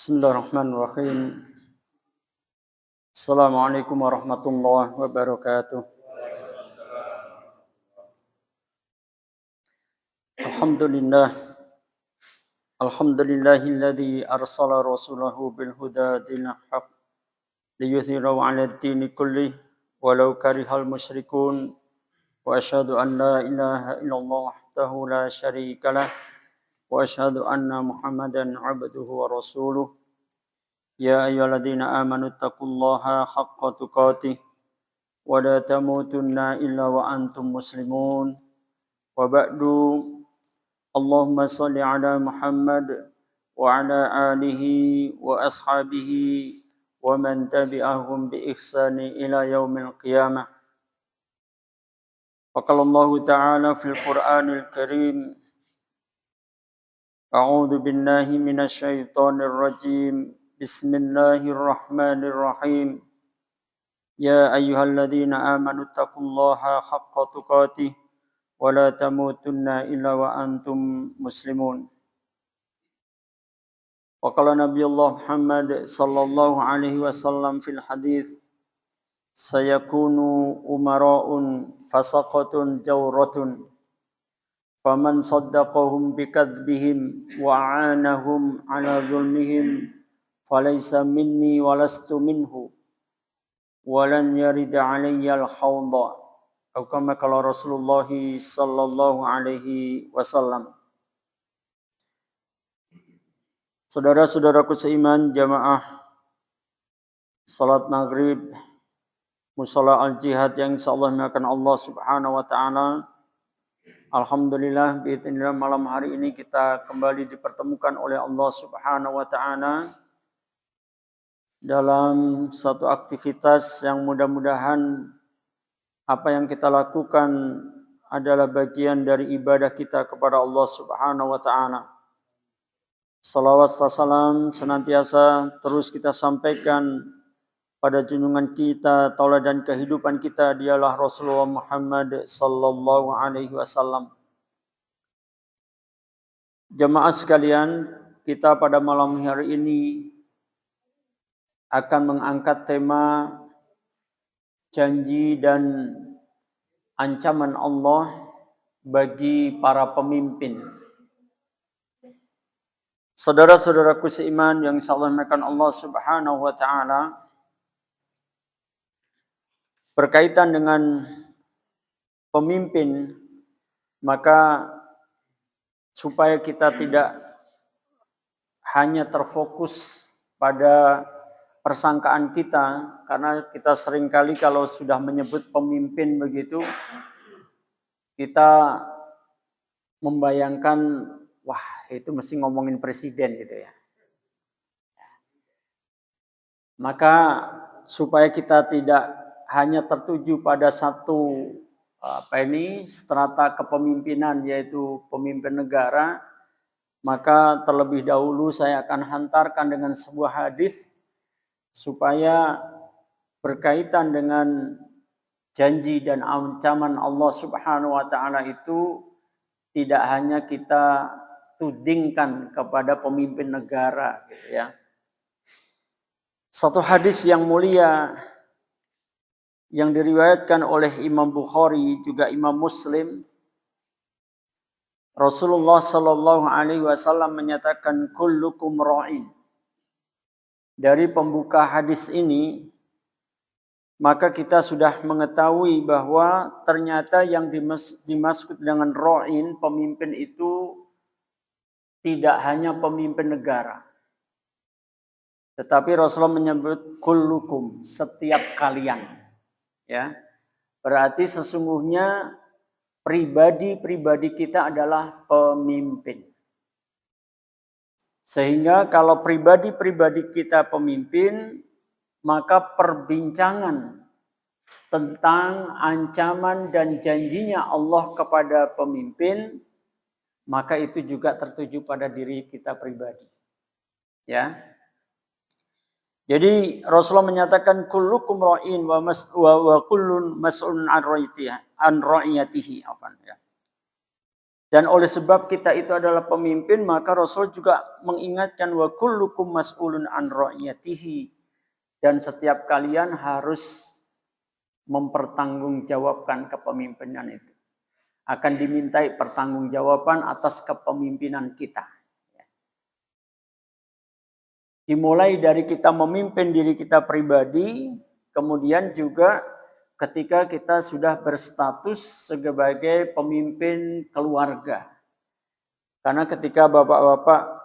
Bismillahirrahmanirrahim. Assalamualaikum warahmatullahi wabarakatuh. Alhamdulillah. Alhamdulillahilladzi arsala rasulahu bil huda dinil haq liyuthhirahu 'alad dini kullih walau karihal musyrikun wa asyhadu an la ilaha illallah wahdahu la syarikalah wa asyhadu anna Muhammadan 'abduhu wa rasuluh. Ya ayyuhalladzina amanu taqullaha haqqa tuqatih wa la tamutunna illa wa antum muslimun. Wa ba'du, Allahumma salli ala Muhammad wa ala alihi wa ashabihi wa man tabi'ahum bi ihsani ila yaumil qiyamah. Wa qala Allah ta'ala fil Qur'anil Karim, A'udzu billahi minasy syaithanir rajim. Bismillahirrahmanirrahim. Ya ayyuhalladzina amanu taqullaha haqqa tuqatih wa la tamutunna illa wa antum muslimun. Wa qala Nabiyullah Muhammad sallallahu alaihi wasallam fil hadits, sayakunu umara'un fasaqatun jawratun faman saddaqahum bikadzbihim wa a'anahum ala zulmihim falaysa minni walastu minhu walan yarida alayya al-hawda. Atau kama qala Rasulullah sallallahu alaihi wasallam. Saudara-saudaraku seiman, jamaah salat maghrib musalla al-jihad yang insyaallah dimuliakan Allah Subhanahu wa taala. Alhamdulillah, biidznillah malam hari ini kita kembali dipertemukan oleh Allah Subhanahu wa taala dalam satu aktivitas yang mudah-mudahan apa yang kita lakukan adalah bagian dari ibadah kita kepada Allah Subhanahu wa taala. Salawat dan salam senantiasa terus kita sampaikan pada junjungan kita, tauladan kehidupan kita, dialah Rasulullah Muhammad sallallahu alaihi wasallam. Jemaah sekalian, kita pada malam hari ini akan mengangkat tema janji dan ancaman Allah bagi para pemimpin. Saudara-saudaraku seiman yang insyaallah dimuliakan Allah Subhanahu wa taala, berkaitan dengan pemimpin, maka supaya kita tidak hanya terfokus pada persangkaan kita, karena kita seringkali kalau sudah menyebut pemimpin begitu, kita membayangkan, wah itu mesti ngomongin presiden gitu ya. Maka supaya kita tidak hanya tertuju pada satu strata kepemimpinan, yaitu pemimpin negara, maka terlebih dahulu saya akan hantarkan dengan sebuah hadis supaya berkaitan dengan janji dan ancaman Allah Subhanahu wa taala itu tidak hanya kita tudingkan kepada pemimpin negara gitu ya. Satu hadis yang mulia yang diriwayatkan oleh Imam Bukhari juga Imam Muslim, Rasulullah sallallahu alaihi wasallam menyatakan kullukum ra'in. Dari pembuka hadis ini, maka kita sudah mengetahui bahwa ternyata yang dimaksud dengan ra'in, pemimpin itu tidak hanya pemimpin negara. Tetapi Rasulullah menyebut kullukum, setiap kalian. Ya. Berarti sesungguhnya pribadi-pribadi kita adalah pemimpin. Sehingga kalau pribadi-pribadi kita pemimpin, maka perbincangan tentang ancaman dan janjinya Allah kepada pemimpin, maka itu juga tertuju pada diri kita pribadi. Ya. Jadi Rasulullah menyatakan kullukum ra'in wa kullun mas'ulun an ra'iyatihi. Dan oleh sebab kita itu adalah pemimpin, maka Rasul juga mengingatkan wa kullukum mas'ulun an ra'iyatihi. Dan setiap kalian harus mempertanggungjawabkan kepemimpinan itu. Akan dimintai pertanggungjawaban atas kepemimpinan kita. Dimulai dari kita memimpin diri kita pribadi, kemudian juga ketika kita sudah berstatus sebagai pemimpin keluarga. Karena ketika bapak-bapak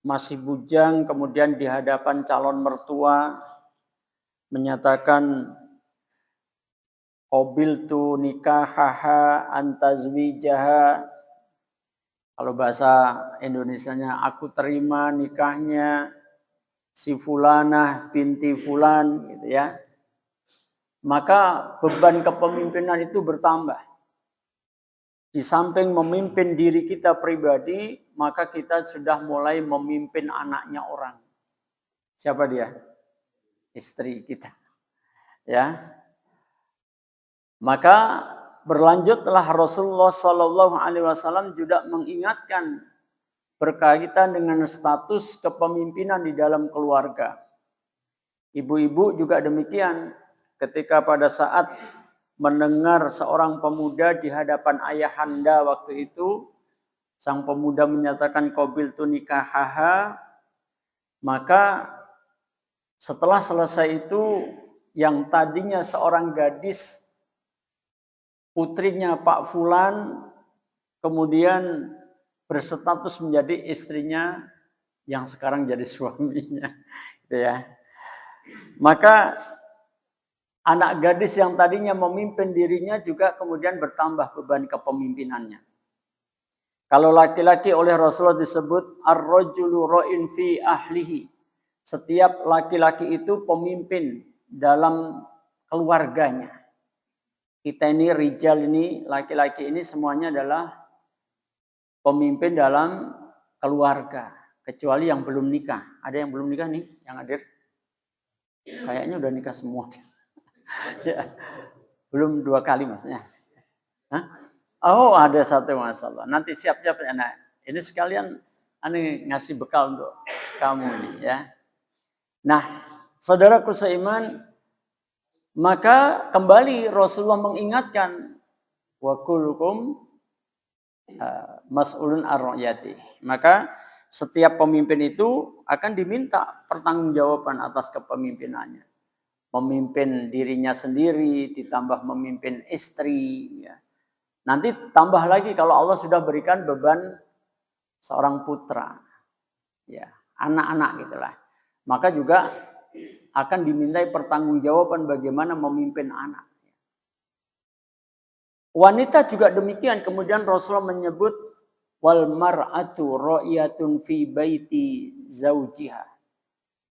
masih bujang, kemudian di hadapan calon mertua menyatakan qabiltu nikahaha antazwijaha. Kalau bahasa Indonesianya, aku terima nikahnya si fulanah binti fulan, gitu ya. Maka beban kepemimpinan itu bertambah. Di samping memimpin diri kita pribadi, maka kita sudah mulai memimpin anaknya orang. Siapa dia? Istri kita. Ya. Maka berlanjutlah Rasulullah Shallallahu Alaihi Wasallam juga mengingatkan berkaitan dengan status kepemimpinan di dalam keluarga. Ibu-ibu juga demikian. Ketika pada saat mendengar seorang pemuda di hadapan ayahanda waktu itu, sang pemuda menyatakan qabiltu nikahaha, maka setelah selesai itu yang tadinya seorang gadis, putrinya Pak Fulan, kemudian berstatus menjadi istrinya yang sekarang jadi suaminya, gitu ya. Maka anak gadis yang tadinya memimpin dirinya juga kemudian bertambah beban kepemimpinannya. Kalau laki-laki oleh Rasulullah disebut ar-rajulu ra'in fi ahlihi. Setiap laki-laki itu pemimpin dalam keluarganya. Kita ini rijal ini, laki-laki ini semuanya adalah pemimpin dalam keluarga. Kecuali yang belum nikah. Ada yang belum nikah nih yang hadir? Kayaknya udah nikah semua. Ya, belum 2 kali maksudnya. Hah? Oh, ada satu masalah. Nanti siap-siap ya. Nah, ini sekalian aneh ngasih bekal untuk kamu nih ya. Nah, saudaraku seiman, maka kembali Rasulullah mengingatkan wa kullukum mas'ulun ar-ra'yati. Maka setiap pemimpin itu akan diminta pertanggungjawaban atas kepemimpinannya. Memimpin dirinya sendiri, ditambah memimpin istri. Ya. Nanti tambah lagi kalau Allah sudah berikan beban seorang putra. Ya, anak-anak gitulah. Maka juga akan dimintai pertanggungjawaban bagaimana memimpin anak. Wanita juga demikian. Kemudian Rasulullah menyebut wal mar'atu ra'iyatun fi baiti zaujiha.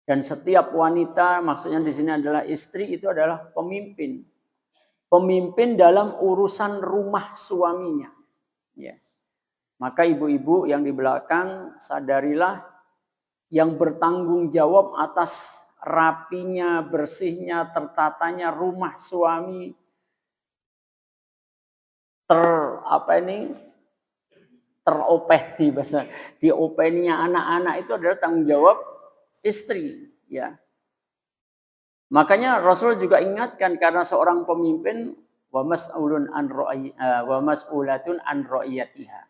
Dan setiap wanita, maksudnya di sini adalah istri, itu adalah pemimpin. Pemimpin dalam urusan rumah suaminya. Ya. Maka ibu-ibu yang di belakang, sadarilah yang bertanggung jawab atas rapinya, bersihnya, tertatanya rumah suami. Teropeni bahasa. Diopeninya anak-anak itu adalah tanggung jawab istri, ya. Makanya Rasul juga ingatkan karena seorang pemimpin wa mas'ulatun an ra'iyatiha.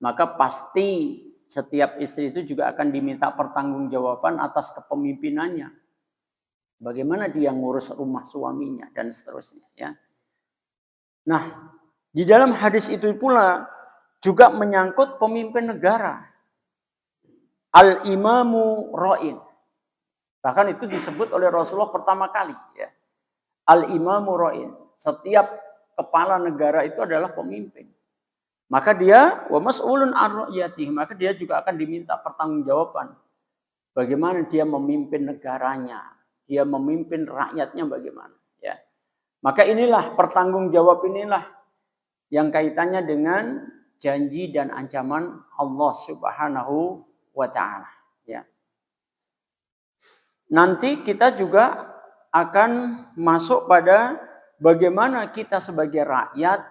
Maka pasti setiap istri itu juga akan diminta pertanggungjawaban atas kepemimpinannya. Bagaimana dia ngurus rumah suaminya dan seterusnya, ya. Nah, di dalam hadis itu pula juga menyangkut pemimpin negara. Al-imamu ra'in. Bahkan itu disebut oleh Rasulullah pertama kali. Ya. Al-imamu ra'in. Setiap kepala negara itu adalah pemimpin. Maka dia wa mas'ulun an ra'iyatihi. Maka dia juga akan diminta pertanggungjawaban. Bagaimana dia memimpin negaranya. Dia memimpin rakyatnya bagaimana. Ya. Maka inilah pertanggungjawab inilah yang kaitannya dengan janji dan ancaman Allah Subhanahu wa ta'ala. Ya. Nanti kita juga akan masuk pada bagaimana kita sebagai rakyat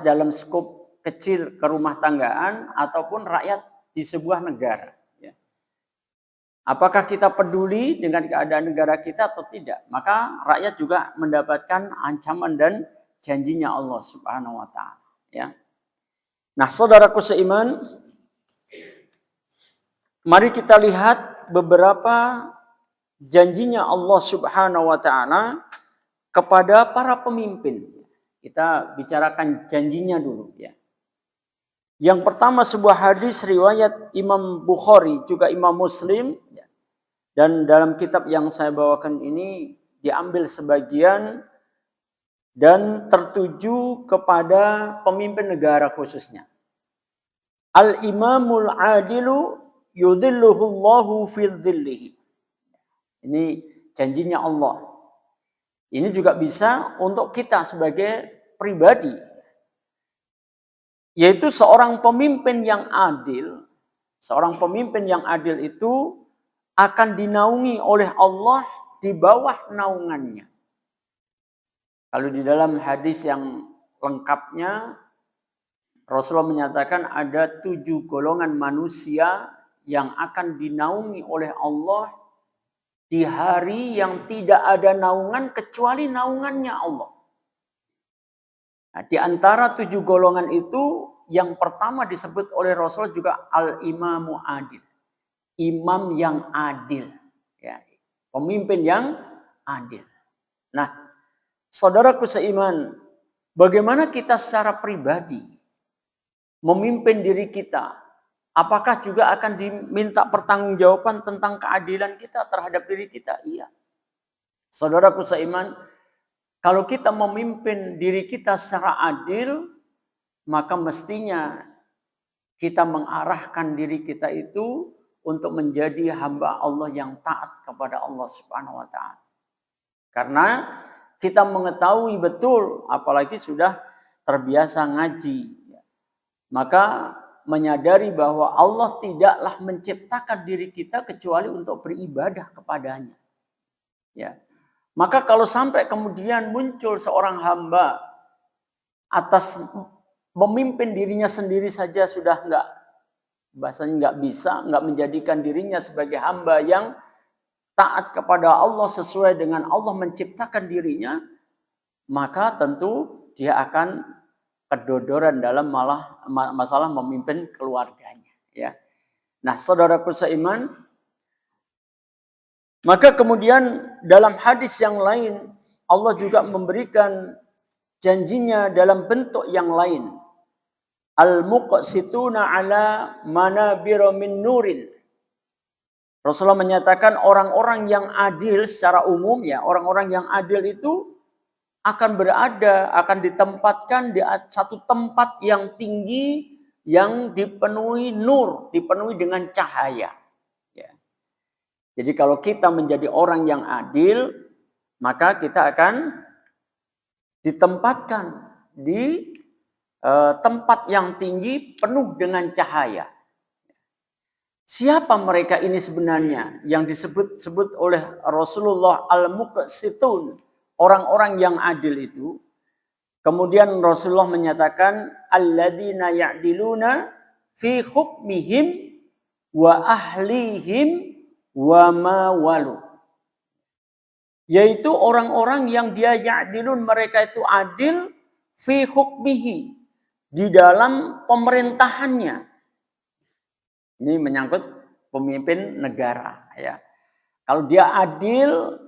dalam skop kecil kerumah tanggaan ataupun rakyat di sebuah negara. Ya. Apakah kita peduli dengan keadaan negara kita atau tidak? Maka rakyat juga mendapatkan ancaman dan janjinya Allah Subhanahu wa taala, ya. Nah, saudaraku seiman, mari kita lihat beberapa janjinya Allah Subhanahu wa taala kepada para pemimpin. Kita bicarakan janjinya dulu, ya. Yang pertama sebuah hadis riwayat Imam Bukhari juga Imam Muslim, ya. Dan dalam kitab yang saya bawakan ini diambil sebagian dan tertuju kepada pemimpin negara khususnya. Al-imamul adilu yudhilluhullahu fil dhillihi. Ini janjinya Allah. Ini juga bisa untuk kita sebagai pribadi. Yaitu seorang pemimpin yang adil. Seorang pemimpin yang adil itu akan dinaungi oleh Allah di bawah naungannya. Kalau di dalam hadis yang lengkapnya, Rasulullah menyatakan ada 7 golongan manusia yang akan dinaungi oleh Allah di hari yang tidak ada naungan kecuali naungannya Allah. Nah, di antara 7 golongan itu, yang pertama disebut oleh Rasulullah juga al-imamu adil. Imam yang adil. Ya, pemimpin yang adil. Nah, saudaraku seiman, bagaimana kita secara pribadi memimpin diri kita? Apakah juga akan diminta pertanggungjawaban tentang keadilan kita terhadap diri kita? Iya. Saudaraku seiman, kalau kita memimpin diri kita secara adil, maka mestinya kita mengarahkan diri kita itu untuk menjadi hamba Allah yang taat kepada Allah Subhanahu wa taala. Karena kita mengetahui betul, apalagi sudah terbiasa ngaji, maka menyadari bahwa Allah tidaklah menciptakan diri kita kecuali untuk beribadah kepadanya. Ya. Maka kalau sampai kemudian muncul seorang hamba atas memimpin dirinya sendiri saja sudah bahasanya nggak menjadikan dirinya sebagai hamba yang taat kepada Allah sesuai dengan Allah menciptakan dirinya, maka tentu dia akan kedodoran dalam masalah memimpin keluarganya. Ya. Nah, saudaraku seiman, maka kemudian dalam hadis yang lain Allah juga memberikan janjinya dalam bentuk yang lain. Al-muqsituna ala manabira min nurin. Rasulullah menyatakan orang-orang yang adil secara umum, ya, orang-orang yang adil itu akan ditempatkan di satu tempat yang tinggi yang dipenuhi nur, dipenuhi dengan cahaya. Ya. Jadi kalau kita menjadi orang yang adil, maka kita akan ditempatkan di tempat yang tinggi penuh dengan cahaya. Siapa mereka ini sebenarnya yang disebut oleh Rasulullah al-muqsitun, orang-orang yang adil itu? Kemudian Rasulullah menyatakan alladzina ya'diluna fi hukmihim wa ahlihim wa ma walu. Yaitu orang-orang yang dia ya'dilun, mereka itu adil fi hukmihi, di dalam pemerintahannya. Ini menyangkut pemimpin negara, ya. Kalau dia adil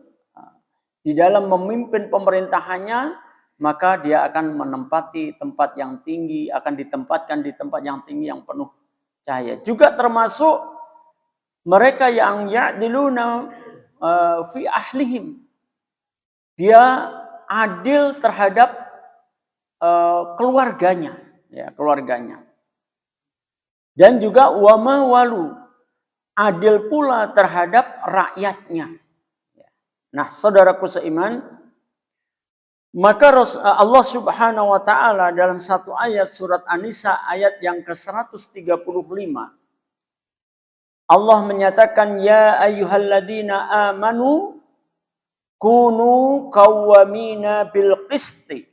di dalam memimpin pemerintahannya, maka dia akan menempati tempat yang tinggi, akan ditempatkan di tempat yang tinggi yang penuh cahaya. Juga termasuk mereka yang ya'diluna fi ahlihim. Dia adil terhadap keluarganya, ya, keluarganya. Dan juga wama walu, adil pula terhadap rakyatnya. Nah, saudaraku seiman, maka Allah Subhanahu wa taala dalam satu ayat surat An-Nisa ayat yang ke-135, Allah menyatakan, ya ayyuhalladzina amanu kunu qawwamina bil qisti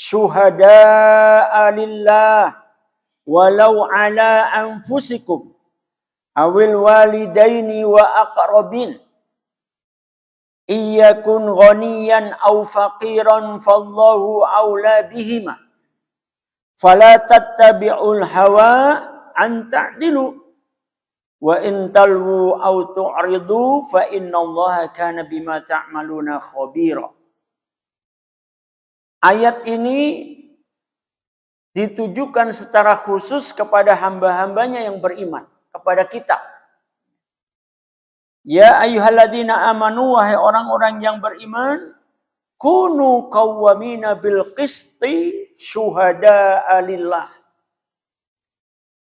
syuhada'a lillah walau ala anfusikum awil walidaini wa aqrabin iyakun ghaniyan aw faqiran fallahu aula bihima fala tattabi'ul hawa an ta'dilu wa in talwu aw tu'ridu fa innallaha kana bima ta'maluna khabira. Ayat ini ditujukan secara khusus kepada hamba-hambanya yang beriman, kepada kita. Ya ayyuhalladzina amanu, wahai orang-orang yang beriman, kunu qawwamina bil qisti syuhada'a lillah.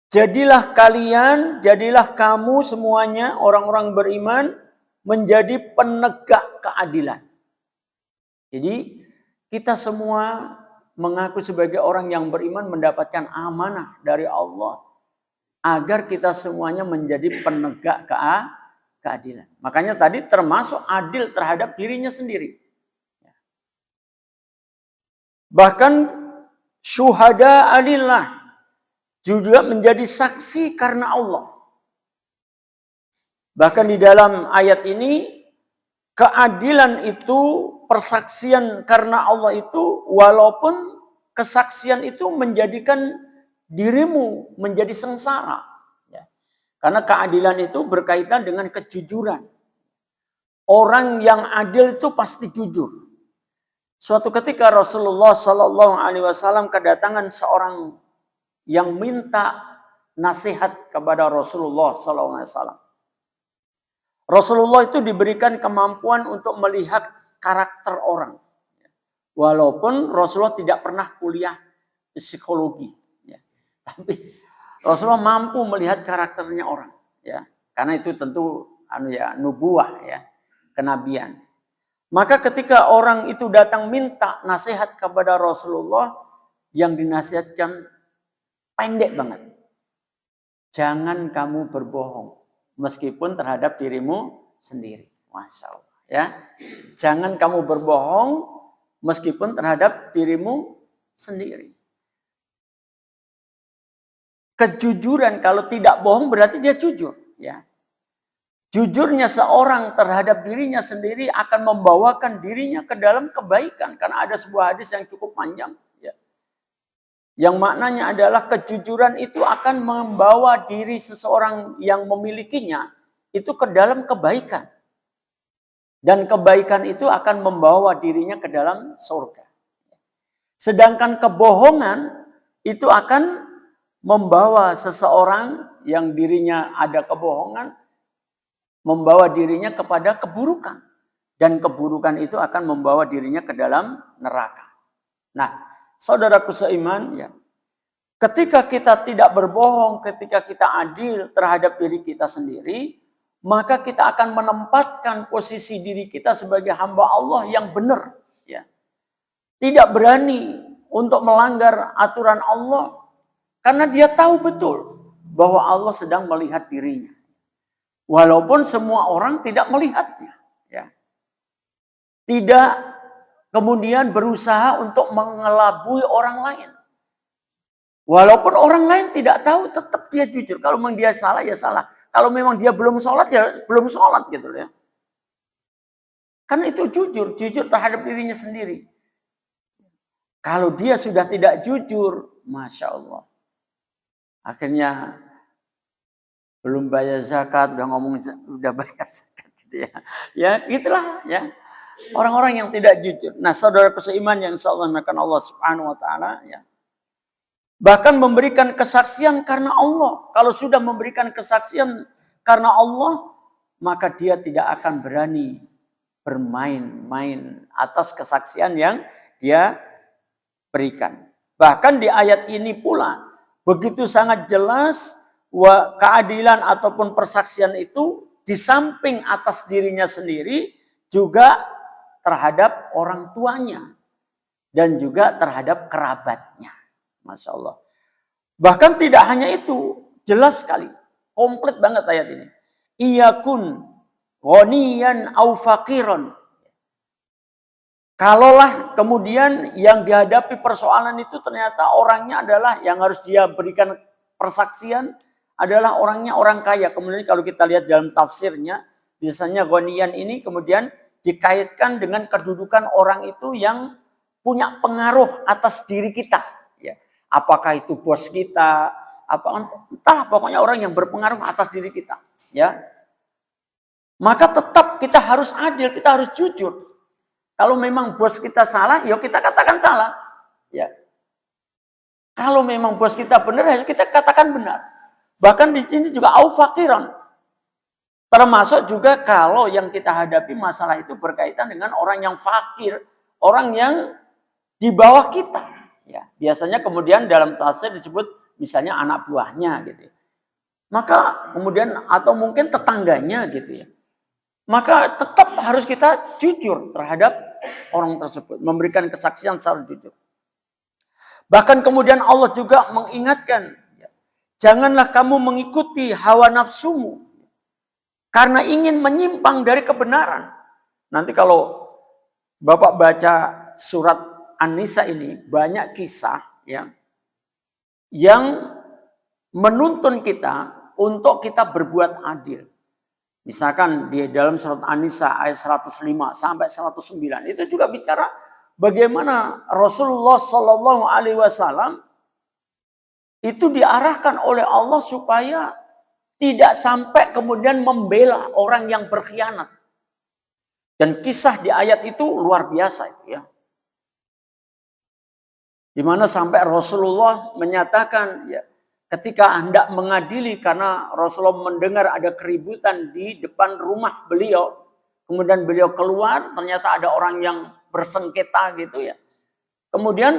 Jadilah kalian, jadilah kamu semuanya orang-orang beriman menjadi penegak keadilan. Jadi kita semua mengaku sebagai orang yang beriman mendapatkan amanah dari Allah agar kita semuanya menjadi penegak keadilan. Makanya tadi termasuk adil terhadap dirinya sendiri. Bahkan syuhada alillah juga menjadi saksi karena Allah. Bahkan di dalam ayat ini keadilan itu, persaksian karena Allah itu, walaupun kesaksian itu menjadikan dirimu menjadi sengsara. Karena keadilan itu berkaitan dengan kejujuran. Orang yang adil itu pasti jujur. Suatu ketika Rasulullah Sallallahu Alaihi Wasallam kedatangan seorang yang minta nasihat kepada Rasulullah Sallallahu Alaihi Wasallam. Rasulullah itu diberikan kemampuan untuk melihat karakter orang. Walaupun Rasulullah tidak pernah kuliah psikologi. Tapi Rasulullah mampu melihat karakternya orang. Karena itu tentu nubuah, kenabian. Maka ketika orang itu datang minta nasihat kepada Rasulullah, yang dinasihatkan pendek banget. Jangan kamu berbohong. Meskipun terhadap dirimu sendiri. Masya Allah. Jangan kamu berbohong meskipun terhadap dirimu sendiri. Kejujuran kalau tidak bohong berarti dia jujur. Jujurnya seorang terhadap dirinya sendiri akan membawakan dirinya ke dalam kebaikan. Karena ada sebuah hadis yang cukup panjang. Yang maknanya adalah kejujuran itu akan membawa diri seseorang yang memilikinya itu ke dalam kebaikan. Dan kebaikan itu akan membawa dirinya ke dalam surga. Sedangkan kebohongan itu akan membawa seseorang yang dirinya ada kebohongan, membawa dirinya kepada keburukan. Dan keburukan itu akan membawa dirinya ke dalam neraka. Nah, saudaraku seiman, ketika kita tidak berbohong, ketika kita adil terhadap diri kita sendiri, maka kita akan menempatkan posisi diri kita sebagai hamba Allah yang benar. Tidak berani untuk melanggar aturan Allah, karena dia tahu betul bahwa Allah sedang melihat dirinya. Walaupun semua orang tidak melihatnya. Tidak kemudian berusaha untuk mengelabui orang lain. Walaupun orang lain tidak tahu, tetap dia jujur. Kalau memang dia salah, ya salah. Kalau memang dia belum sholat, ya belum sholat gitu ya. Karena itu jujur terhadap dirinya sendiri. Kalau dia sudah tidak jujur, Masya Allah. Akhirnya belum bayar zakat, udah ngomong udah bayar zakat gitu ya. Ya itulah ya. Orang-orang yang tidak jujur. Nah, saudara seiman yang insyaallah dimuliakan Allah Subhanahu wa taala, bahkan memberikan kesaksian karena Allah. Kalau sudah memberikan kesaksian karena Allah, maka dia tidak akan berani bermain-main atas kesaksian yang dia berikan. Bahkan di ayat ini pula begitu sangat jelas keadilan ataupun persaksian itu di samping atas dirinya sendiri juga terhadap orang tuanya dan juga terhadap kerabatnya. Masya Allah. Bahkan tidak hanya itu, jelas sekali, komplit banget ayat ini. Iyakun ghaniyan au faqiran. Kalaulah kemudian yang dihadapi persoalan itu ternyata orangnya adalah yang harus dia berikan persaksian adalah orangnya orang kaya. Kemudian kalau kita lihat dalam tafsirnya, biasanya ghaniyan ini kemudian dikaitkan dengan kedudukan orang itu yang punya pengaruh atas diri kita. Ya. Apakah itu bos kita, entahlah pokoknya orang yang berpengaruh atas diri kita. Ya. Maka tetap kita harus adil, kita harus jujur. Kalau memang bos kita salah, ya kita katakan salah. Ya. Kalau memang bos kita benar, ya kita katakan benar. Bahkan di sini juga au fakiran. Termasuk juga kalau yang kita hadapi masalah itu berkaitan dengan orang yang fakir, orang yang di bawah kita. Ya. Biasanya kemudian dalam tafsir disebut misalnya anak buahnya gitu. Maka kemudian atau mungkin tetangganya gitu ya. Maka tetap harus kita jujur terhadap orang tersebut, memberikan kesaksian secara jujur. Bahkan kemudian Allah juga mengingatkan, janganlah kamu mengikuti hawa nafsumu karena ingin menyimpang dari kebenaran. Nanti kalau Bapak baca surat An-Nisa ini banyak kisah ya yang menuntun kita untuk kita berbuat adil. Misalkan di dalam surat An-Nisa ayat 105 sampai 109 itu juga bicara bagaimana Rasulullah Shallallahu Alaihi Wasallam itu diarahkan oleh Allah supaya tidak sampai kemudian membela orang yang berkhianat. Dan kisah di ayat itu luar biasa itu ya. Di mana sampai Rasulullah menyatakan ya, ketika hendak mengadili karena Rasulullah mendengar ada keributan di depan rumah beliau. Kemudian beliau keluar, ternyata ada orang yang bersengketa gitu ya. Kemudian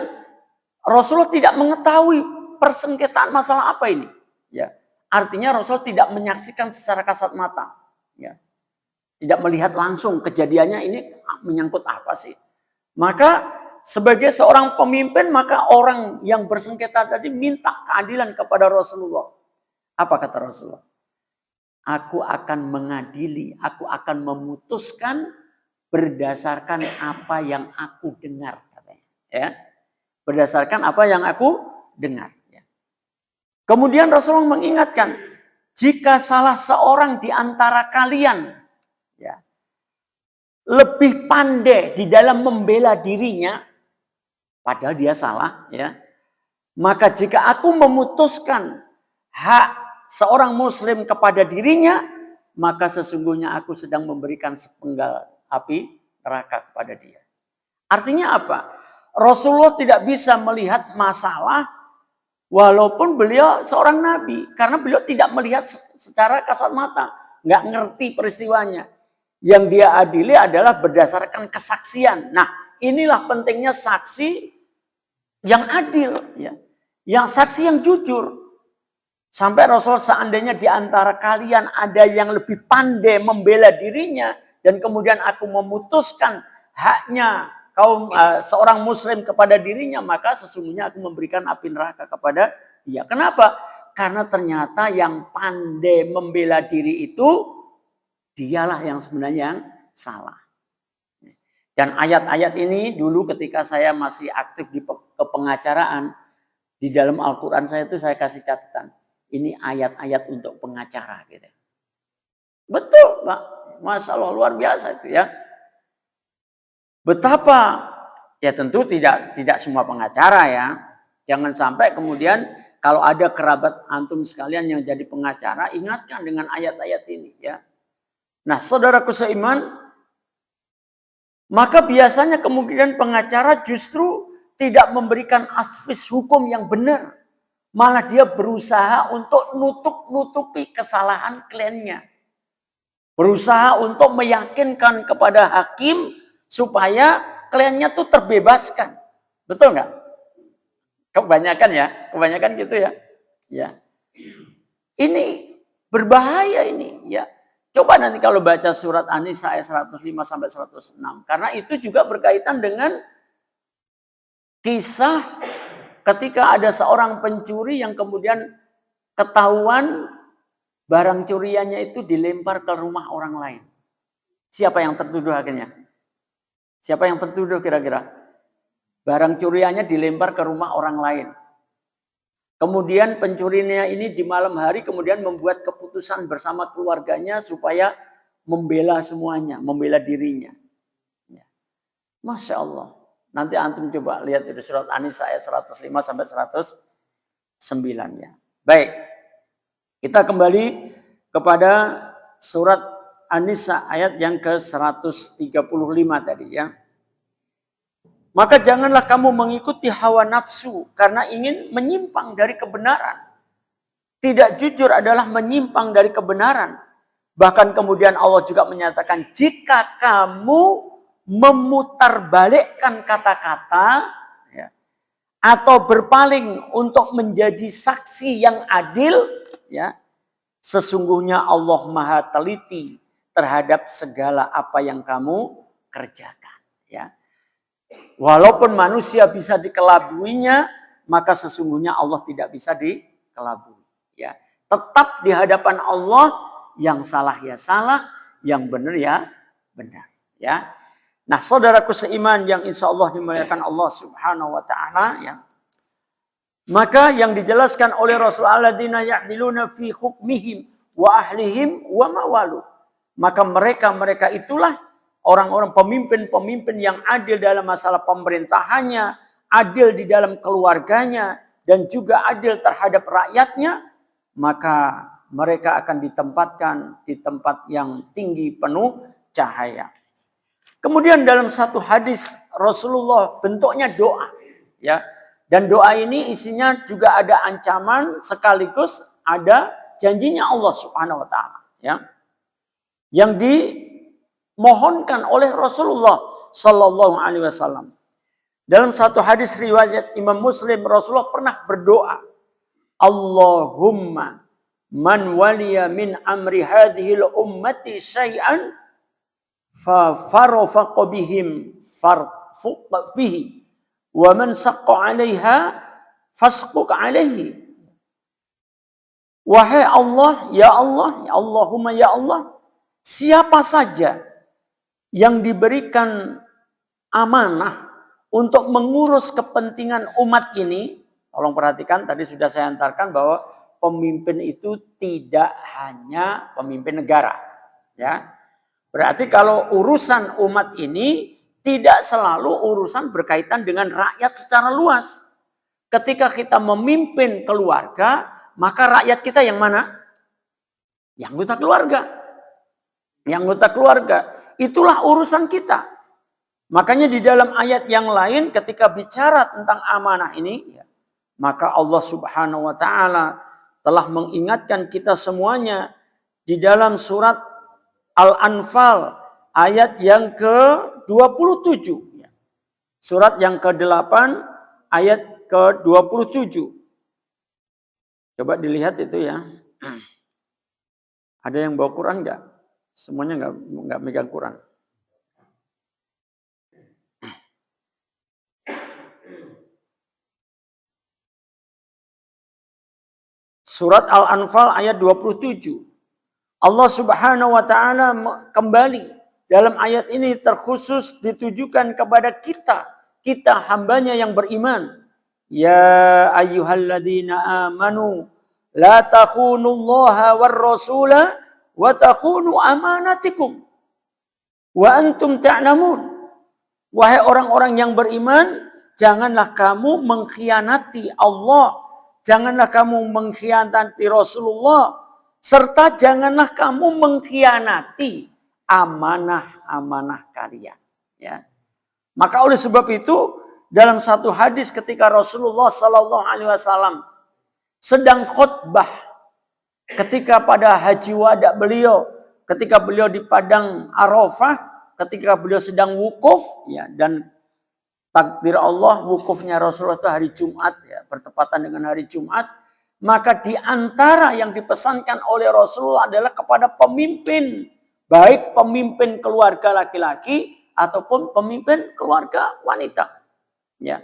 Rasulullah tidak mengetahui persengketaan masalah apa ini. Ya. Artinya Rasulullah tidak menyaksikan secara kasat mata. Ya. Tidak melihat langsung kejadiannya ini menyangkut apa sih. Maka sebagai seorang pemimpin, maka orang yang bersengketa tadi minta keadilan kepada Rasulullah. Apa kata Rasulullah? Aku akan mengadili, aku akan memutuskan berdasarkan apa yang aku dengar. Ya. Berdasarkan apa yang aku dengar. Ya. Kemudian Rasulullah mengingatkan, jika salah seorang di antara kalian ya, lebih pandai di dalam membela dirinya, padahal dia salah, ya. Maka jika aku memutuskan hak seorang muslim kepada dirinya, maka sesungguhnya aku sedang memberikan sepenggal api neraka kepada dia. Artinya apa? Rasulullah tidak bisa melihat masalah walaupun beliau seorang nabi. Karena beliau tidak melihat secara kasat mata. Nggak ngerti peristiwanya. Yang dia adili adalah berdasarkan kesaksian. Nah, inilah pentingnya saksi yang adil, ya, yang saksi yang jujur. Sampai Rasul seandainya di antara kalian ada yang lebih pandai membela dirinya dan kemudian aku memutuskan haknya kaum seorang muslim kepada dirinya, maka sesungguhnya aku memberikan api neraka kepada dia. Kenapa? Karena ternyata yang pandai membela diri itu dialah yang sebenarnya yang salah. Dan ayat-ayat ini dulu ketika saya masih aktif di kepengacaraan, di dalam Al-Quran saya itu saya kasih catatan. Ini ayat-ayat untuk pengacara. Gitu. Betul Pak. Masya Allah luar biasa itu ya. Betapa, ya tentu tidak semua pengacara ya. Jangan sampai kemudian kalau ada kerabat antum sekalian yang jadi pengacara, ingatkan dengan ayat-ayat ini ya. Nah saudaraku seiman, maka biasanya kemudian pengacara justru tidak memberikan advice hukum yang benar. Malah dia berusaha untuk nutupi kesalahan kliennya. Berusaha untuk meyakinkan kepada hakim supaya kliennya tuh terbebaskan. Betul nggak? Kebanyakan ya, kebanyakan gitu ya. Ya. Ini berbahaya ini ya. Coba nanti kalau baca surat An-Nisa ayat 105 sampai 106. Karena itu juga berkaitan dengan kisah ketika ada seorang pencuri yang kemudian ketahuan barang curiannya itu dilempar ke rumah orang lain. Siapa yang tertuduh akhirnya? Siapa yang tertuduh kira-kira? Barang curiannya dilempar ke rumah orang lain. Kemudian pencurinya ini di malam hari kemudian membuat keputusan bersama keluarganya supaya membela semuanya, membela dirinya. Ya. Masya Allah. Nanti antum coba lihat itu surat An-Nisa ayat 105 sampai 109 ya. Baik. Kita kembali kepada surat An-Nisa ayat yang ke-135 tadi ya. Maka janganlah kamu mengikuti hawa nafsu karena ingin menyimpang dari kebenaran. Tidak jujur adalah menyimpang dari kebenaran. Bahkan kemudian Allah juga menyatakan jika kamu memutarbalikkan kata-kata ya, atau berpaling untuk menjadi saksi yang adil, ya, sesungguhnya Allah Maha teliti terhadap segala apa yang kamu kerjakan. Ya. Walaupun manusia bisa dikelabuinya, maka sesungguhnya Allah tidak bisa dikelabui. Ya. Tetap di hadapan Allah, yang salah ya salah, yang benar ya benar. Ya. Nah, saudaraku seiman yang insya Allah dimuliakan Allah Subhanahu Wa Taala, ya. Maka yang dijelaskan oleh Rasulullah alladzina ya'diluna fi hukmihim wa ahlihim wa mawalu. Maka mereka itulah orang-orang pemimpin-pemimpin yang adil dalam masalah pemerintahannya, adil di dalam keluarganya, dan juga adil terhadap rakyatnya, maka mereka akan ditempatkan di tempat yang tinggi penuh cahaya. Kemudian dalam satu hadis Rasulullah bentuknya doa, ya. Dan doa ini isinya juga ada ancaman sekaligus ada janjinya Allah Subhanahu wa taala, ya. Yang dimohonkan oleh Rasulullah sallallahu alaihi wasallam. Dalam satu hadis riwayat Imam Muslim, Rasulullah pernah berdoa, Allahumma man waliya min amri hadhil ummati syai'an fa farfaqa bihim farfuq bihi wa man saqqa 'alaiha fasquq 'alaihi. Wahai Allah, ya Allahumma ya Allah, siapa saja yang diberikan amanah untuk mengurus kepentingan umat ini, tolong perhatikan tadi sudah saya antarkan bahwa pemimpin itu tidak hanya pemimpin negara, ya. Berarti kalau urusan umat ini tidak selalu urusan berkaitan dengan rakyat secara luas. Ketika kita memimpin keluarga, maka rakyat kita yang mana? Yang anggota keluarga. Yang anggota keluarga. Itulah urusan kita. Makanya di dalam ayat yang lain ketika bicara tentang amanah ini, maka Allah Subhanahu wa taala telah mengingatkan kita semuanya di dalam surat Al-Anfal ayat yang ke-27. Surat yang ke-8 ayat ke-27. Coba dilihat itu ya. Ada yang bawa Quran enggak? Semuanya enggak megang Quran. Surat Al-Anfal ayat 27. Allah Subhanahu wa taala kembali dalam ayat ini terkhusus ditujukan kepada kita hambanya yang beriman. Ya ayyuhalladzina amanu la takhunullaha war rasula wa takhunu amanatikum wa antum ta'lamun. Wahai orang-orang yang beriman, janganlah kamu mengkhianati Allah, janganlah kamu mengkhianati Rasulullah, serta janganlah kamu mengkhianati amanah-amanah kalian. Ya. Maka oleh sebab itu dalam satu hadis ketika Rasulullah Sallallahu Alaihi Wasallam sedang khutbah, ketika pada haji wada beliau, ketika beliau di padang Arafah, ketika beliau sedang wukuf, ya, dan takdir Allah wukufnya Rasulullah itu hari Jumat, ya, bertepatan dengan hari Jumat. Maka di antara yang dipesankan oleh Rasulullah adalah kepada pemimpin, baik pemimpin keluarga laki-laki ataupun pemimpin keluarga wanita. Ya.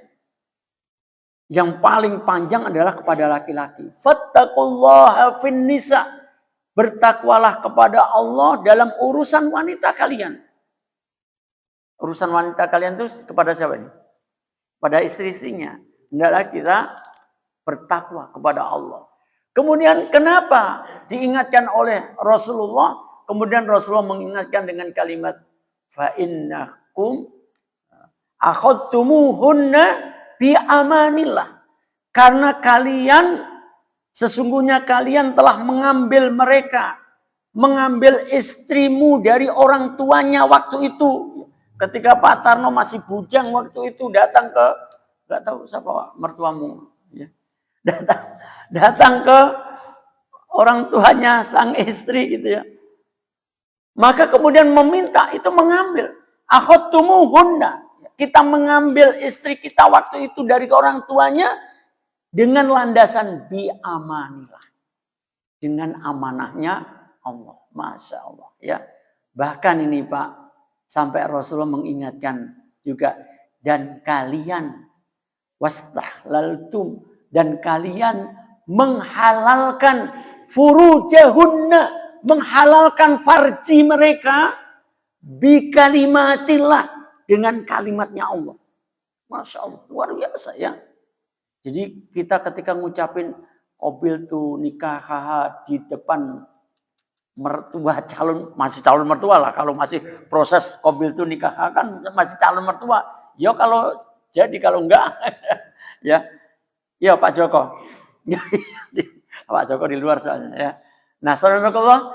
Yang paling panjang adalah kepada laki-laki. Fattaqullaha fin nisa. Bertakwalah kepada Allah dalam urusan wanita kalian. Urusan wanita kalian tuh kepada siapa ini? Pada istri-istrinya. Hendaklah kita bertakwa kepada Allah. Kemudian kenapa diingatkan oleh Rasulullah? Kemudian Rasulullah mengingatkan dengan kalimat fa innakum akhadtumuhunna bi amanillah. Karena kalian sesungguhnya kalian telah mengambil mereka, mengambil istrimu dari orang tuanya waktu itu. Ketika Pak Tarno masih bujang waktu itu datang ke, nggak tahu siapa mertuamu, ya. datang ke orang tuanya sang istri gitu ya. Maka kemudian meminta itu mengambil akhadtumuhunna. Kita mengambil istri kita waktu itu dari orang tuanya dengan landasan bi amanillah. Dengan amanahnya Allah. Masya Allah ya. Bahkan ini Pak, sampai Rasulullah mengingatkan juga, dan kalian wastahlaltum, dan kalian menghalalkan furujahunna, menghalalkan farji mereka bi kalimatillah, dengan kalimatnya Allah. Masya Allah, luar biasa ya. Jadi kita ketika ngucapin qabil tu nikah di depan mertua calon, masih calon mertua lah, kalau masih proses qabil tu nikah kan masih calon mertua. Ya kalau jadi, kalau enggak ya. Ya Pak Joko. Pak Joko di luar soalnya ya. Nah, saudara-saudara,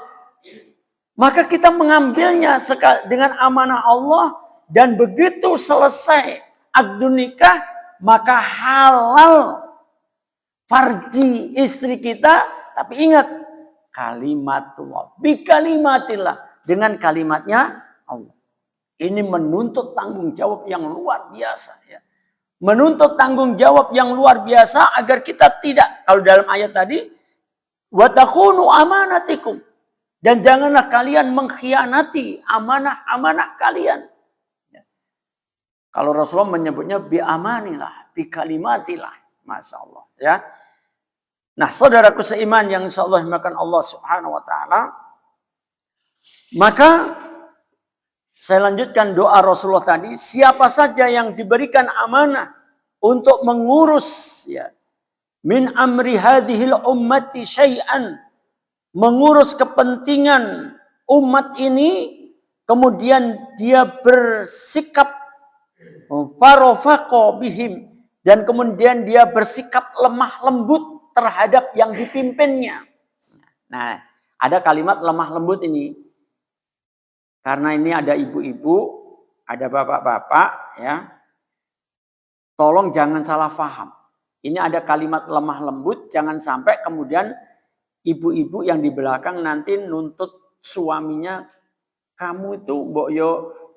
maka kita mengambilnya dengan amanah Allah, dan begitu selesai akad nikah maka halal farji istri kita. Tapi ingat, kalimatullah bi kalimatillah, dengan kalimatnya Allah. Ini menuntut tanggung jawab yang luar biasa ya. Menuntut tanggung jawab yang luar biasa agar kita tidak, kalau dalam ayat tadi, wa takhunu amanatikum, dan janganlah kalian mengkhianati amanah-amanah kalian. Kalau Rasulullah menyebutnya bi amanilah, bi kalimatillah. Masya Allah ya. Nah, saudaraku seiman yang insyaallah dimakan Allah Subhanahu wa taala, maka saya lanjutkan doa Rasulullah tadi, siapa saja yang diberikan amanah untuk mengurus ya min amri hadhil ummati syai'an, mengurus kepentingan umat ini, kemudian dia bersikap farofaqo bihim, dan kemudian dia bersikap lemah lembut terhadap yang dipimpinnya. Nah, ada kalimat lemah lembut ini. Karena ini ada ibu-ibu, ada bapak-bapak ya. Tolong jangan salah paham. Ini ada kalimat lemah lembut, jangan sampai kemudian ibu-ibu yang di belakang nanti nuntut suaminya, kamu itu mbok yo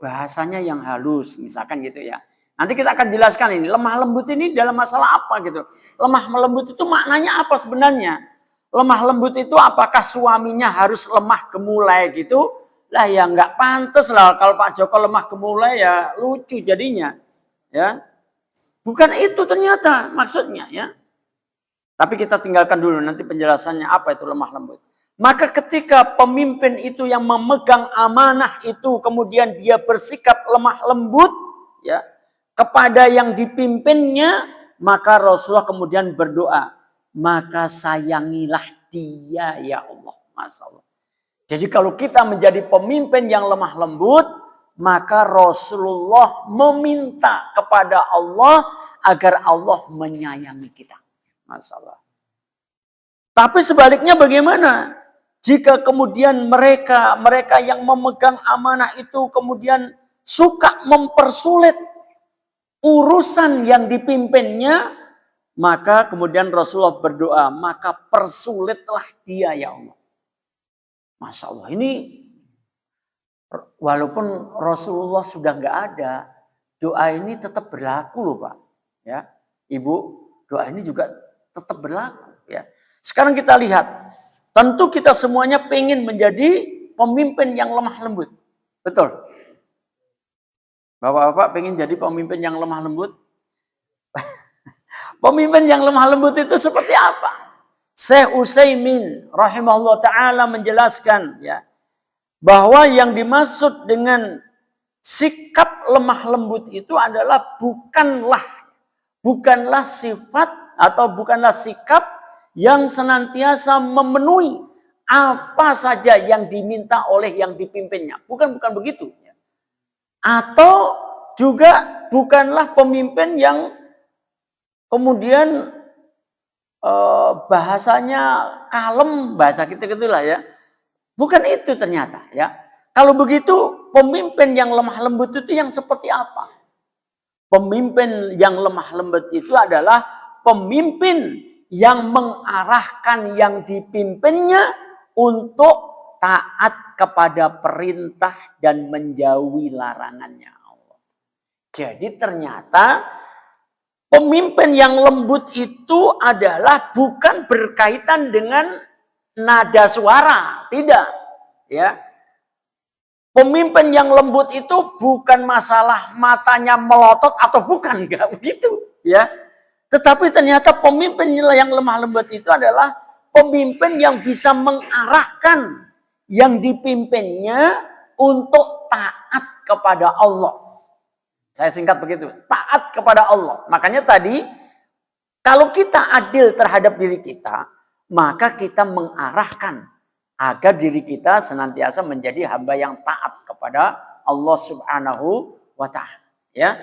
bahasanya yang halus, misalkan gitu ya. Nanti kita akan jelaskan ini lemah lembut ini dalam masalah apa gitu. Lemah lembut itu maknanya apa sebenarnya? Lemah lembut itu apakah suaminya harus lemah gemulai gitu? Lah ya nggak pantas lah kalau Pak Joko lemah gemulai, ya lucu jadinya. Ya. Bukan itu ternyata maksudnya ya. Tapi kita tinggalkan dulu nanti penjelasannya apa itu lemah lembut. Maka ketika pemimpin itu yang memegang amanah itu kemudian dia bersikap lemah lembut ya kepada yang dipimpinnya, maka Rasulullah kemudian berdoa, maka sayangilah dia ya Allah. Masya Allah. Jadi kalau kita menjadi pemimpin yang lemah lembut, maka Rasulullah meminta kepada Allah agar Allah menyayangi kita. Masya Allah. Tapi sebaliknya bagaimana? Jika kemudian mereka yang memegang amanah itu kemudian suka mempersulit urusan yang dipimpinnya, maka kemudian Rasulullah berdoa, maka persulitlah dia ya Allah. Masya Allah, ini walaupun Rasulullah sudah nggak ada, doa ini tetap berlaku loh Pak. Ya, Ibu, doa ini juga tetap berlaku. Ya. Sekarang kita lihat, tentu kita semuanya pengen menjadi pemimpin yang lemah lembut. Betul? Bapak-bapak pengen jadi pemimpin yang lemah lembut? Pemimpin yang lemah lembut itu seperti apa? Syekh Utsaimin rahimahullah ta'ala menjelaskan ya bahwa yang dimaksud dengan sikap lemah lembut itu adalah bukanlah sifat atau bukanlah sikap yang senantiasa memenuhi apa saja yang diminta oleh yang dipimpinnya. Bukan begitu. Atau juga bukanlah pemimpin yang kemudian bahasanya kalem, bahasa kita gitulah ya. Bukan itu ternyata ya. Kalau begitu pemimpin yang lemah lembut itu yang seperti apa? Pemimpin yang lemah lembut itu adalah pemimpin yang mengarahkan yang dipimpinnya untuk taat kepada perintah dan menjauhi larangannya Allah. Jadi ternyata pemimpin yang lembut itu adalah bukan berkaitan dengan nada suara, tidak, ya. Pemimpin yang lembut itu bukan masalah matanya melotot atau bukan, enggak begitu, ya. Tetapi ternyata pemimpin yang lemah lembut itu adalah pemimpin yang bisa mengarahkan yang dipimpinnya untuk taat kepada Allah. Saya singkat begitu, taat kepada Allah. Makanya tadi kalau kita adil terhadap diri kita, maka kita mengarahkan agar diri kita senantiasa menjadi hamba yang taat kepada Allah Subhanahu wa ta'ala, ya.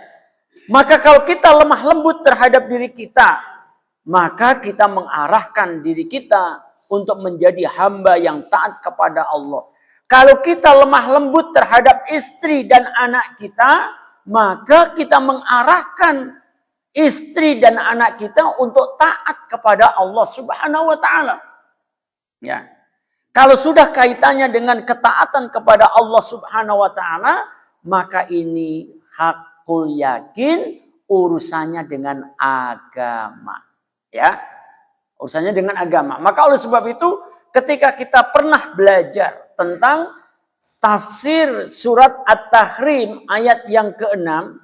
Maka kalau kita lemah lembut terhadap diri kita, maka kita mengarahkan diri kita untuk menjadi hamba yang taat kepada Allah. Kalau kita lemah lembut terhadap istri dan anak kita, maka kita mengarahkan istri dan anak kita untuk taat kepada Allah Subhanahu wa ta'ala. Ya. Kalau sudah kaitannya dengan ketaatan kepada Allah Subhanahu wa ta'ala, maka ini hakul yakin urusannya dengan agama. Ya, urusannya dengan agama. Maka oleh sebab itu ketika kita pernah belajar tentang tafsir surat At-Tahrim ayat yang ke-6,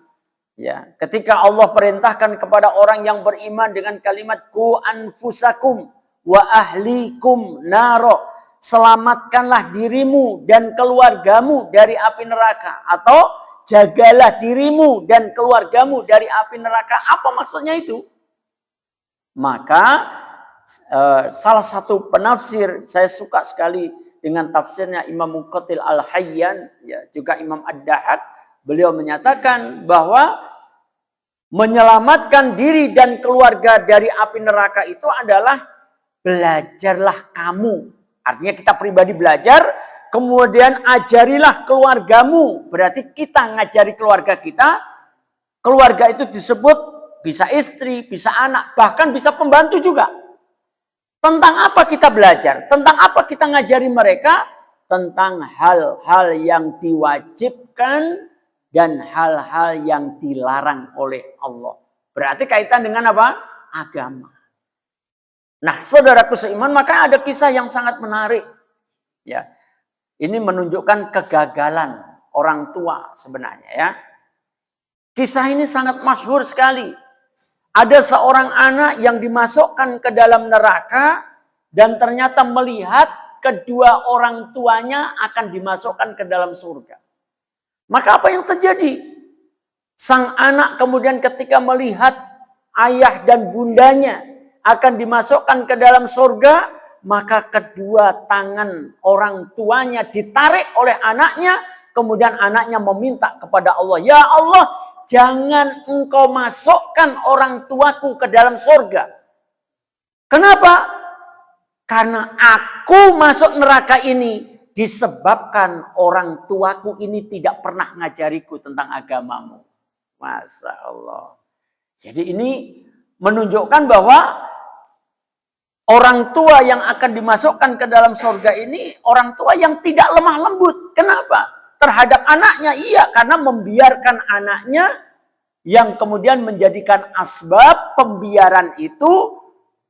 ya, ketika Allah perintahkan kepada orang yang beriman dengan kalimat ku anfusakum wa ahlikum naro, selamatkanlah dirimu dan keluargamu dari api neraka, atau jagalah dirimu dan keluargamu dari api neraka. Apa maksudnya itu? Maka salah satu penafsir, saya suka sekali dengan tafsirnya Imam Muqatil Al-Hayyan, ya, juga Imam Ad-Dahak. Beliau menyatakan bahwa menyelamatkan diri dan keluarga dari api neraka itu adalah belajarlah kamu. Artinya kita pribadi belajar, kemudian ajarilah keluargamu. Berarti kita ngajari keluarga kita. Keluarga itu disebut bisa istri, bisa anak, bahkan bisa pembantu juga. Tentang apa kita belajar? Tentang apa kita ngajari mereka? Tentang hal-hal yang diwajibkan dan hal-hal yang dilarang oleh Allah. Berarti kaitan dengan apa? Agama. Nah, saudaraku seiman, maka ada kisah yang sangat menarik. Ya, ini menunjukkan kegagalan orang tua sebenarnya, ya. Kisah ini sangat masyhur sekali. Ada seorang anak yang dimasukkan ke dalam neraka dan ternyata melihat kedua orang tuanya akan dimasukkan ke dalam surga. Maka apa yang terjadi? Sang anak kemudian ketika melihat ayah dan bundanya akan dimasukkan ke dalam surga, maka kedua tangan orang tuanya ditarik oleh anaknya, kemudian anaknya meminta kepada Allah, ya Allah, jangan engkau masukkan orang tuaku ke dalam surga. Kenapa? Karena aku masuk neraka ini disebabkan orang tuaku ini tidak pernah ngajariku tentang agamamu. Masya Allah. Jadi ini menunjukkan bahwa orang tua yang akan dimasukkan ke dalam surga ini orang tua yang tidak lemah lembut. Kenapa? Terhadap anaknya, iya, karena membiarkan anaknya yang kemudian menjadikan asbab pembiaran itu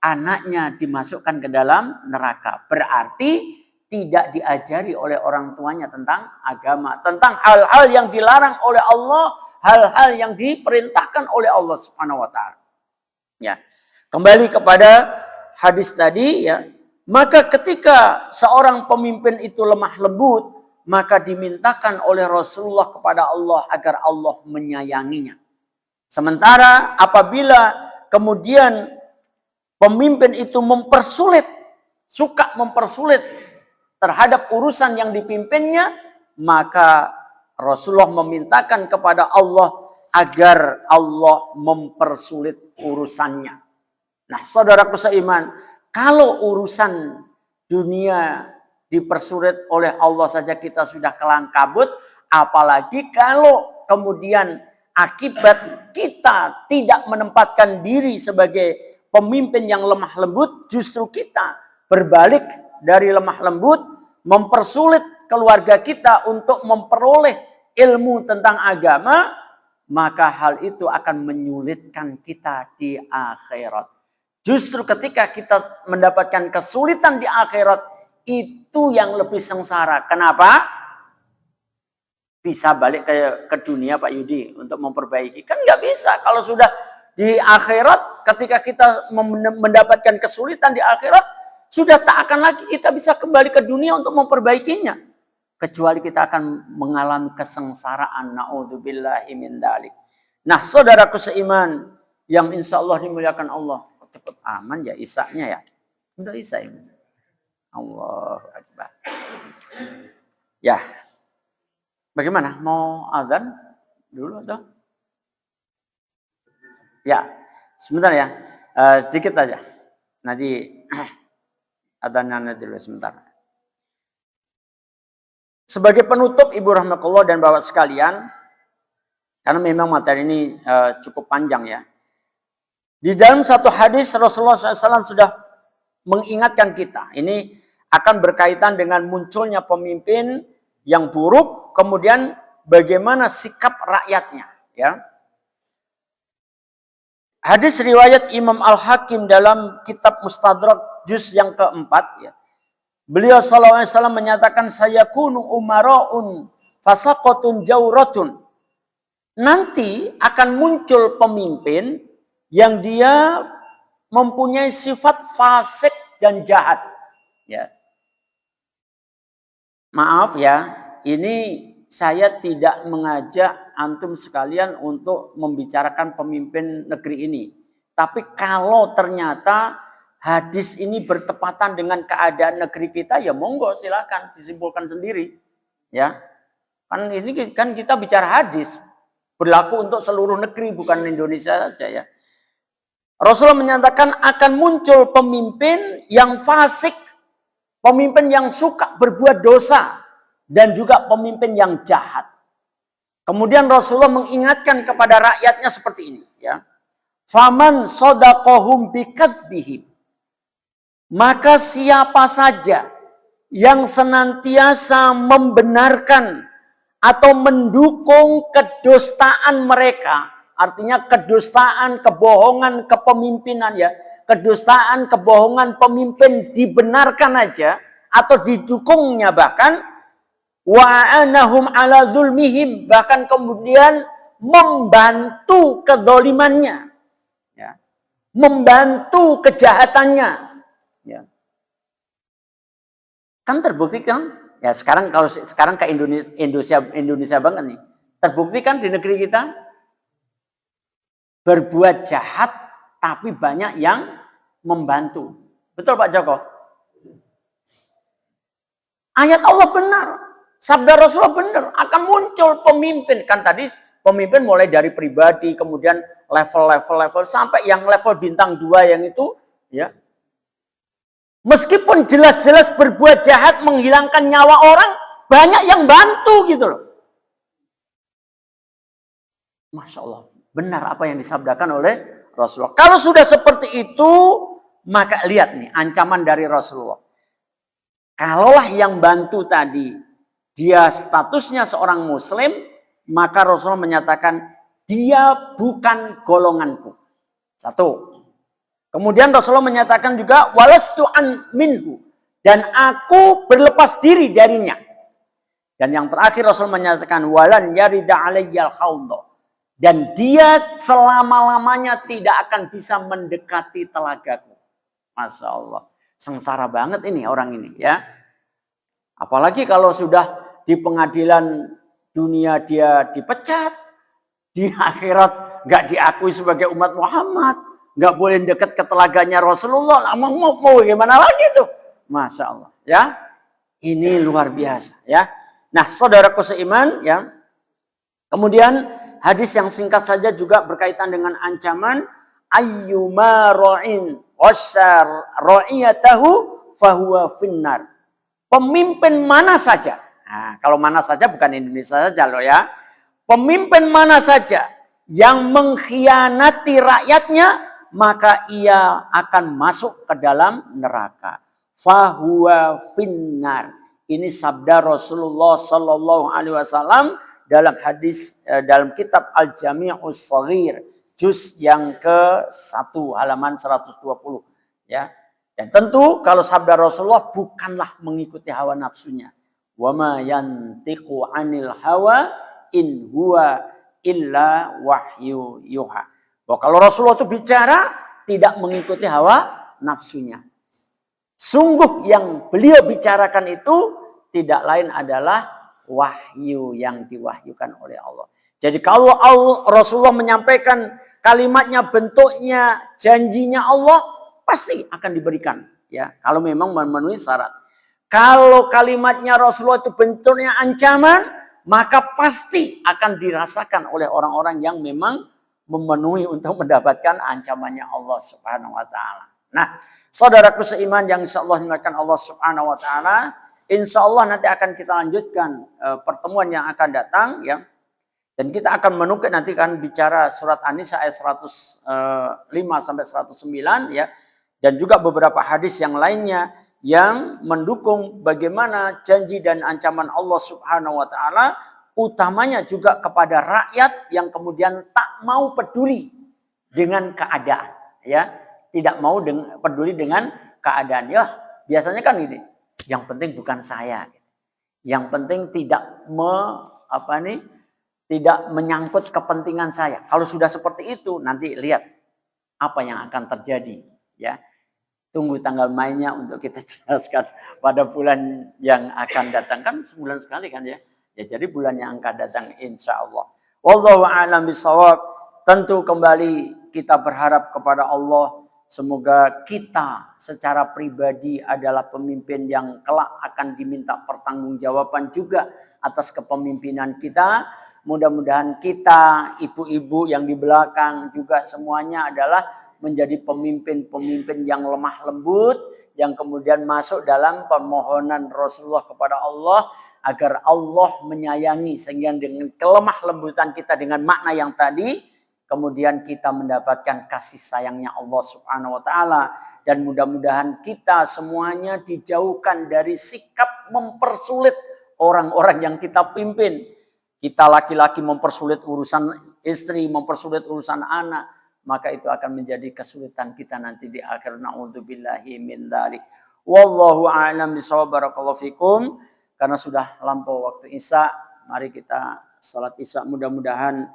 anaknya dimasukkan ke dalam neraka. Berarti tidak diajari oleh orang tuanya tentang agama, tentang hal-hal yang dilarang oleh Allah, hal-hal yang diperintahkan oleh Allah Subhanahu wa taala. Ya. Kembali kepada hadis tadi, ya. Maka ketika seorang pemimpin itu lemah lembut, maka dimintakan oleh Rasulullah kepada Allah agar Allah menyayanginya. Sementara apabila kemudian pemimpin itu suka mempersulit terhadap urusan yang dipimpinnya, maka Rasulullah memintakan kepada Allah agar Allah mempersulit urusannya. Nah, saudaraku seiman, kalau urusan dunia dipersulit oleh Allah saja kita sudah kelang kabut, apalagi kalau kemudian akibat kita tidak menempatkan diri sebagai pemimpin yang lemah lembut, justru kita berbalik dari lemah lembut, mempersulit keluarga kita untuk memperoleh ilmu tentang agama, maka hal itu akan menyulitkan kita di akhirat. Justru ketika kita mendapatkan kesulitan di akhirat, itu yang lebih sengsara. Kenapa? Bisa balik ke dunia Pak Yudi untuk memperbaiki. Kan nggak bisa. Kalau sudah di akhirat, ketika kita mendapatkan kesulitan di akhirat, sudah tak akan lagi kita bisa kembali ke dunia untuk memperbaikinya. Kecuali kita akan mengalami kesengsaraan. Na'udzubillahi min dzalik. Nah, saudaraku seiman yang insya Allah dimuliakan Allah. Cepat aman ya isaknya ya. Udah isak ya. Allahu Akbar. Ya. Bagaimana? Mau azan dulu atau? Ya. Sebentar ya. Sedikit aja. Nanti azannya dulu sebentar. Sebagai penutup Ibu Rahmatullah dan Bapak sekalian, karena memang materi ini cukup panjang ya. Di dalam satu hadis Rasulullah SAW sudah mengingatkan kita. Ini akan berkaitan dengan munculnya pemimpin yang buruk, kemudian bagaimana sikap rakyatnya. Ya. Hadis riwayat Imam Al-Hakim dalam kitab Mustadrak juz yang keempat. Ya. Beliau SAW menyatakan, sayakunu umara'un fasaqatun jauratun. Nanti akan muncul pemimpin yang dia mempunyai sifat fasik dan jahat. Ya. Maaf ya, ini saya tidak mengajak antum sekalian untuk membicarakan pemimpin negeri ini. Tapi kalau ternyata hadis ini bertepatan dengan keadaan negeri kita, ya monggo silakan disimpulkan sendiri. Ya, kan ini kan kita bicara hadis berlaku untuk seluruh negeri, bukan Indonesia saja ya. Rasulullah menyatakan akan muncul pemimpin yang fasik, pemimpin yang suka berbuat dosa, dan juga pemimpin yang jahat. Kemudian Rasulullah mengingatkan kepada rakyatnya seperti ini. Ya. Faman sodaqohum bikadbihim. Maka siapa saja yang senantiasa membenarkan atau mendukung kedustaan mereka, artinya kedustaan, kebohongan kepemimpinan ya, kedustaan, kebohongan pemimpin dibenarkan aja atau didukungnya bahkan, wa'anahum ala dzulmihim, bahkan kemudian membantu kedzalimannya, ya, membantu kejahatannya, ya. Kan terbukti kan? Ya sekarang ke Indonesia banget nih. Terbukti kan di negeri kita berbuat jahat tapi banyak yang membantu. Betul Pak Joko? Ayat Allah benar. Sabda Rasulullah benar. Akan muncul pemimpin. Kan tadi pemimpin mulai dari pribadi, kemudian level sampai yang level bintang 2 yang itu, ya. Meskipun jelas-jelas berbuat jahat, menghilangkan nyawa orang, banyak yang bantu gitu loh. Masya Allah. Benar apa yang disabdakan oleh Rasulullah. Kalau sudah seperti itu, maka lihat nih ancaman dari Rasulullah. Kalaulah yang bantu tadi, dia statusnya seorang muslim, maka Rasulullah menyatakan, dia bukan golonganku. Satu. Kemudian Rasulullah menyatakan juga, walastu an minhu. Dan aku berlepas diri darinya. Dan yang terakhir Rasul menyatakan, walan yarida alayyal khawda. Dan dia selama-lamanya tidak akan bisa mendekati telagaku. Masya Allah. Sengsara banget ini orang ini ya. Apalagi kalau sudah di pengadilan dunia dia dipecat, di akhirat nggak diakui sebagai umat Muhammad, nggak boleh dekat ke telaganya Rasulullah. Mau gimana lagi tuh? Masya Allah, ya. Ini luar biasa, ya. Nah, saudaraku seiman, ya. Kemudian hadis yang singkat saja juga berkaitan dengan ancaman ayyuma ra'in wasyar ra'iyatahu fahuwa finnar. Pemimpin mana saja. Nah, kalau mana saja bukan Indonesia saja loh ya. Pemimpin mana saja yang mengkhianati rakyatnya, maka ia akan masuk ke dalam neraka. Fahuwa finnar. Ini sabda Rasulullah Sallallahu Alaihi Wasallam dalam hadis dalam kitab Al-Jami'us Shaghir juz yang ke-1 halaman 120, ya. Dan tentu kalau sabda Rasulullah bukanlah mengikuti hawa nafsunya. Wa ma yantiqu 'anil hawa in huwa illa wahyu yuha. Bahwa kalau Rasulullah itu bicara tidak mengikuti hawa nafsunya. Sungguh yang beliau bicarakan itu tidak lain adalah wahyu yang diwahyukan oleh Allah. Jadi kalau Rasulullah menyampaikan kalimatnya, bentuknya, janjinya Allah, pasti akan diberikan. Ya, kalau memang memenuhi syarat. Kalau kalimatnya Rasulullah itu bentuknya ancaman, maka pasti akan dirasakan oleh orang-orang yang memang memenuhi untuk mendapatkan ancamannya Allah Subhanahu wa taala. Nah, saudaraku seiman yang insyaallah dimuliakan Allah Subhanahu wa taala, insyaallah nanti akan kita lanjutkan pertemuan yang akan datang, ya. Dan kita akan menukik nanti kan bicara surat An-Nisa ayat 105 sampai 109, ya. Dan juga beberapa hadis yang lainnya yang mendukung bagaimana janji dan ancaman Allah Subhanahu wa taala, utamanya juga kepada rakyat yang kemudian tak mau peduli dengan keadaan, ya. Tidak mau peduli dengan keadaan. Ya, biasanya kan ini. Yang penting bukan saya. Yang penting tidak tidak menyangkut kepentingan saya. Kalau sudah seperti itu, nanti lihat apa yang akan terjadi, ya. Tunggu tanggal mainnya untuk kita jelaskan pada bulan yang akan datang, kan sebulan sekali kan, ya. Ya, jadi bulan yang akan datang insyaallah. Wallahu a'lam bishawab. Tentu kembali kita berharap kepada Allah, semoga kita secara pribadi adalah pemimpin yang kelak akan diminta pertanggungjawaban juga atas kepemimpinan kita. Mudah-mudahan kita, ibu-ibu yang di belakang juga semuanya adalah menjadi pemimpin-pemimpin yang lemah lembut, yang kemudian masuk dalam permohonan Rasulullah kepada Allah agar Allah menyayangi, sehingga dengan kelemah lembutan kita dengan makna yang tadi, kemudian kita mendapatkan kasih sayangnya Allah Subhanahu wa taala. Dan mudah-mudahan kita semuanya dijauhkan dari sikap mempersulit orang-orang yang kita pimpin. Kita laki-laki mempersulit urusan istri, mempersulit urusan anak, maka itu akan menjadi kesulitan kita nanti di akhir. Na'udzubillahi min dzalik. Wallahu a'lam bishawab. Barakallahu fikum. Karena sudah lampau waktu Isya, mari kita salat Isya. Mudah-mudahan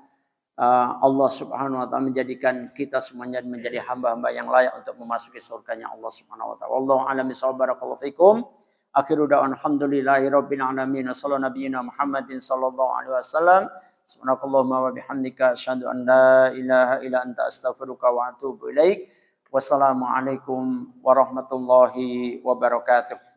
Allah Subhanahu wa taala menjadikan kita semuanya menjadi hamba-hamba yang layak untuk memasuki surganya Allah Subhanahu wa taala. Wallahu a'lam bishawab. Barakallahu fikum. Akhiru da'wan alhamdulillahi rabbil alamin. Sallallahu nabiyina Muhammadin sallallahu alaihi wasallam. Subhanakallahumma wa bihamdika asyhadu an la ilaha illa anta astaghfiruka wa atubu ilaik. Wassalamualaikum warahmatullahi wabarakatuh.